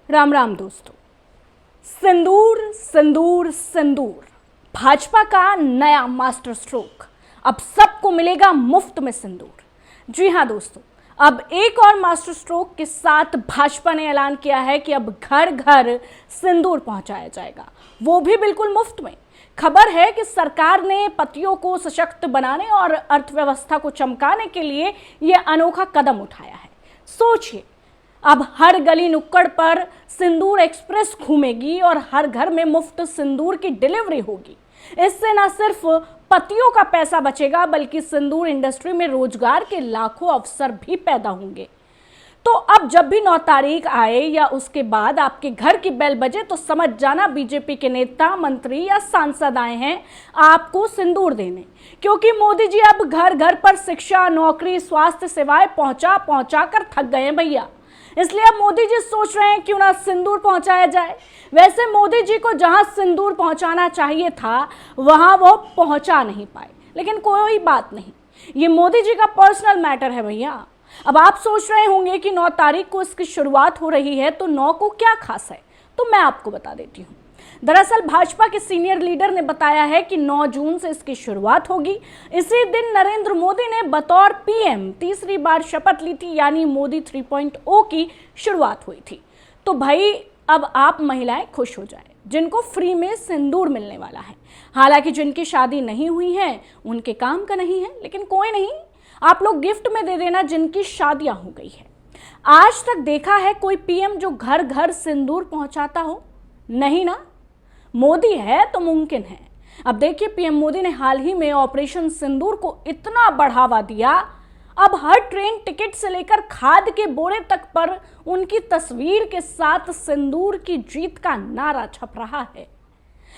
राम राम दोस्तों। सिंदूर सिंदूर सिंदूर, भाजपा का नया मास्टर स्ट्रोक। अब सबको मिलेगा मुफ्त में सिंदूर। जी हां दोस्तों, अब एक और मास्टर स्ट्रोक के साथ भाजपा ने ऐलान किया है कि अब घर घर सिंदूर पहुंचाया जाएगा, वो भी बिल्कुल मुफ्त में। खबर है कि सरकार ने पतियों को सशक्त बनाने और अर्थव्यवस्था को चमकाने के लिए यह अनोखा कदम उठाया है। सोचिए, अब हर गली नुक्कड़ पर सिंदूर एक्सप्रेस घूमेगी और हर घर में मुफ्त सिंदूर की डिलीवरी होगी। इससे न सिर्फ पतियों का पैसा बचेगा, बल्कि सिंदूर इंडस्ट्री में रोजगार के लाखों अवसर भी पैदा होंगे। तो अब जब भी 9 तारीख आए या उसके बाद आपके घर की बेल बजे, तो समझ जाना बीजेपी के नेता, मंत्री या सांसद आए हैं आपको सिंदूर देने। क्योंकि मोदी जी अब घर घर पर शिक्षा, नौकरी, स्वास्थ्य सेवाएं पहुंचा कर थक गए हैं भैया। इसलिए अब मोदी जी सोच रहे हैं क्यों ना सिंदूर पहुंचाया जाए। वैसे मोदी जी को जहां सिंदूर पहुंचाना चाहिए था, वहां वो पहुंचा नहीं पाए, लेकिन कोई बात नहीं, ये मोदी जी का पर्सनल मैटर है भैया। अब आप सोच रहे होंगे कि 9 तारीख को इसकी शुरुआत हो रही है, तो 9 को क्या खास है, तो मैं आपको बता देती हूँ। दरअसल भाजपा के सीनियर लीडर ने बताया है कि 9 जून से इसकी शुरुआत होगी। इसी दिन नरेंद्र मोदी ने बतौर पीएम तीसरी बार शपथ ली थी, यानी मोदी 3.0 की शुरुआत हुई थी। तो भाई अब आप महिलाएं खुश हो जाएं, जिनको फ्री में सिंदूर मिलने वाला है। हालांकि जिनकी शादी नहीं हुई है उनके काम का नहीं है, लेकिन कोई नहीं, आप लोग गिफ्ट में दे देना जिनकी शादियां हो गई है। आज तक देखा है कोई पीएम जो घर घर सिंदूर पहुंचाता हो? नहीं ना। मोदी है तो मुमकिन है। अब देखिए, पीएम मोदी ने हाल ही में ऑपरेशन सिंदूर को इतना बढ़ावा दिया, अब हर ट्रेन टिकट से लेकर खाद के बोरे तक पर उनकी तस्वीर के साथ सिंदूर की जीत का नारा छप रहा है।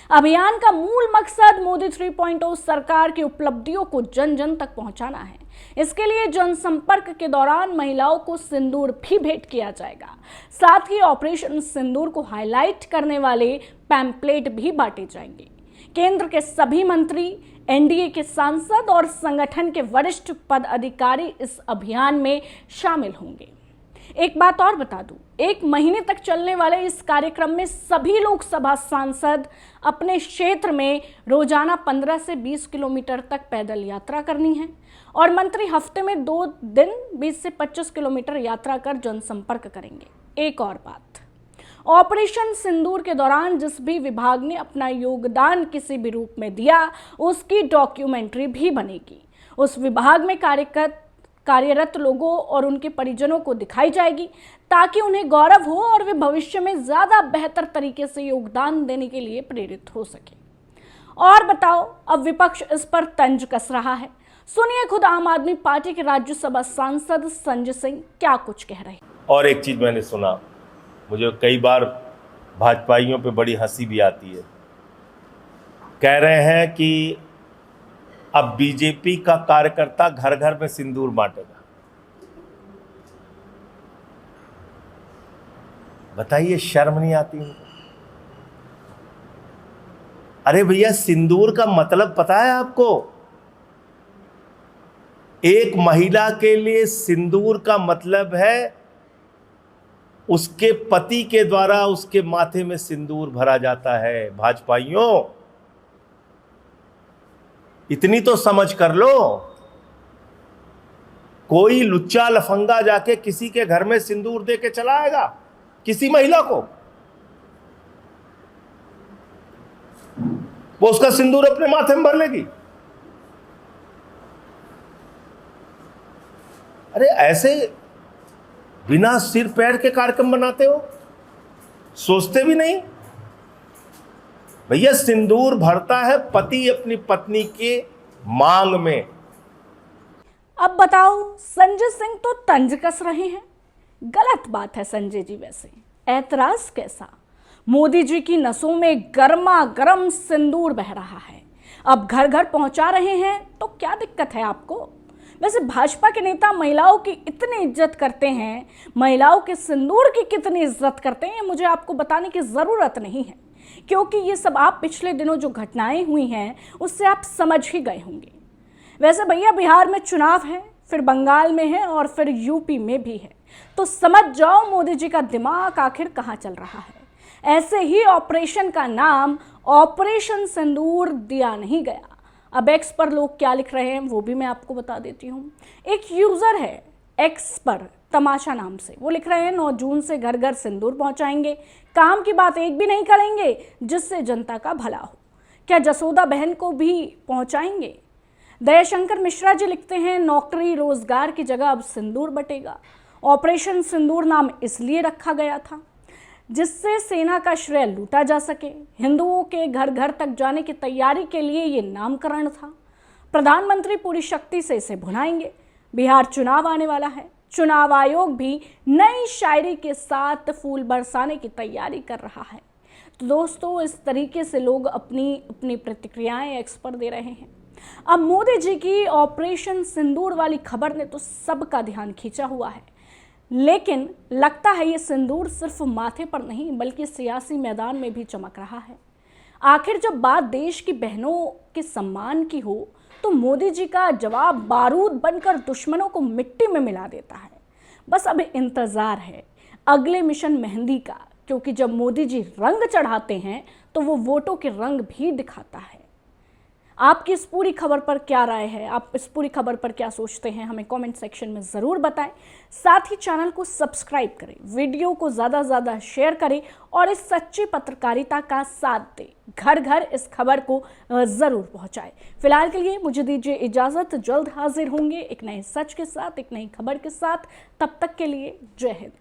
अभियान का मूल मकसद मोदी 3.0 सरकार की उपलब्धियों को जन जन तक पहुंचाना है। इसके लिए जनसंपर्क के दौरान महिलाओं को सिंदूर भी भेंट किया जाएगा। साथ ही ऑपरेशन सिंदूर को हाईलाइट करने वाले पैम्पलेट भी बांटे जाएंगे। केंद्र के सभी मंत्री, एनडीए के सांसद और संगठन के वरिष्ठ पदाधिकारी इस अभियान में शामिल होंगे। एक बात और बता दूं, 1 महीने तक चलने वाले इस कार्यक्रम में सभी लोकसभा सांसद अपने क्षेत्र में रोजाना 15 से 20 किलोमीटर तक पैदल यात्रा करनी है और मंत्री हफ्ते में 2 दिन 20 से 25 किलोमीटर यात्रा कर जनसंपर्क करेंगे। एक और बात, ऑपरेशन सिंदूर के दौरान जिस भी विभाग ने अपना योगदान किसी भी रूप में दिया, उसकी डॉक्यूमेंट्री भी बनेगी। उस विभाग में कार्यरत लोगों और उनके परिजनों को दिखाई जाएगी, ताकि उन्हें गौरव हो और वे भविष्य में ज्यादा बेहतर तरीके से योगदान देने के लिए प्रेरित हो सके। और बताओ, अब विपक्ष इस पर तंज कस रहा है। सुनिए खुद आम आदमी पार्टी के राज्यसभा सांसद संजय सिंह क्या कुछ कह रहे हैं। और एक चीज मैंने सुना, मुझे कई बार भाजपाइयों पे बड़ी हंसी भी आती है। कह रहे हैं कि अब बीजेपी का कार्यकर्ता घर घर में सिंदूर बांटेगा। बताइए, शर्म नहीं आती उनको? अरे भैया, सिंदूर का मतलब पता है आपको? एक महिला के लिए सिंदूर का मतलब है उसके पति के द्वारा उसके माथे में सिंदूर भरा जाता है। भाजपाइयों, इतनी तो समझ कर लो। कोई लुच्चा लफंगा जाके किसी के घर में सिंदूर दे के चला आएगा किसी महिला को? वो उसका सिंदूर अपने माथे में भर लेगी? अरे ऐसे बिना सिर पैर के कार्यक्रम बनाते हो, सोचते भी नहीं। भैया, सिंदूर भरता है पति अपनी पत्नी के मांग में। अब बताओ, संजय सिंह तो तंज कस रहे हैं। गलत बात है संजय जी, वैसे ऐतराज कैसा? मोदी जी की नसों में गर्मा गर्म सिंदूर बह रहा है, अब घर घर पहुंचा रहे हैं, तो क्या दिक्कत है आपको? वैसे भाजपा के नेता महिलाओं की इतनी इज्जत करते हैं, महिलाओं के सिंदूर की कितनी इज्जत करते हैं, मुझे आपको बताने की जरूरत नहीं है, क्योंकि ये सब आप पिछले दिनों जो घटनाएं हुई हैं उससे आप समझ ही गए होंगे। वैसे भैया, बिहार में चुनाव है, फिर बंगाल में है और फिर यूपी में भी है। तो समझ जाओ मोदी जी का दिमाग आखिर कहाँ चल रहा है। ऐसे ही ऑपरेशन का नाम ऑपरेशन सिंदूर दिया नहीं गया। अब एक्स पर लोग क्या लिख रहे हैं वो भी मैं आपको बता देती हूँ। एक यूजर है एक्स पर तमाशा नाम से, वो लिख रहे हैं 9 जून से घर घर सिंदूर पहुंचाएंगे, काम की बात एक भी नहीं करेंगे जिससे जनता का भला हो। क्या जसोदा बहन को भी पहुंचाएंगे? दयाशंकर मिश्रा जी लिखते हैं नौकरी रोजगार की जगह अब सिंदूर बटेगा। ऑपरेशन सिंदूर नाम इसलिए रखा गया था जिससे सेना का श्रेय लूटा जा सके। हिंदुओं के घर घर तक जाने की तैयारी के लिए ये नामकरण था। प्रधानमंत्री पूरी शक्ति से इसे भुनाएंगे। बिहार चुनाव आने वाला है, चुनाव आयोग भी नई शायरी के साथ फूल बरसाने की तैयारी कर रहा है। तो दोस्तों, इस तरीके से लोग अपनी अपनी प्रतिक्रियाएं एक्स पर दे रहे हैं। अब मोदी जी की ऑपरेशन सिंदूर वाली खबर ने तो सबका ध्यान खींचा हुआ है, लेकिन लगता है ये सिंदूर सिर्फ माथे पर नहीं बल्कि सियासी मैदान में भी चमक रहा है। आखिर जब बात देश की बहनों के सम्मान की हो तो मोदी जी का जवाब बारूद बनकर दुश्मनों को मिट्टी में मिला देता है। बस अब इंतजार है अगले मिशन मेहंदी का, क्योंकि जब मोदी जी रंग चढ़ाते हैं तो वो वोटों के रंग भी दिखाता है। आपकी इस पूरी खबर पर क्या राय है? आप इस पूरी खबर पर क्या सोचते हैं? हमें कमेंट सेक्शन में ज़रूर बताएं। साथ ही चैनल को सब्सक्राइब करें, वीडियो को ज़्यादा से ज़्यादा शेयर करें और इस सच्ची पत्रकारिता का साथ दें। घर घर इस खबर को ज़रूर पहुंचाएं। फिलहाल के लिए मुझे दीजिए इजाज़त। जल्द हाजिर होंगे एक नए सच के साथ, एक नई खबर के साथ। तब तक के लिए जय हिंद।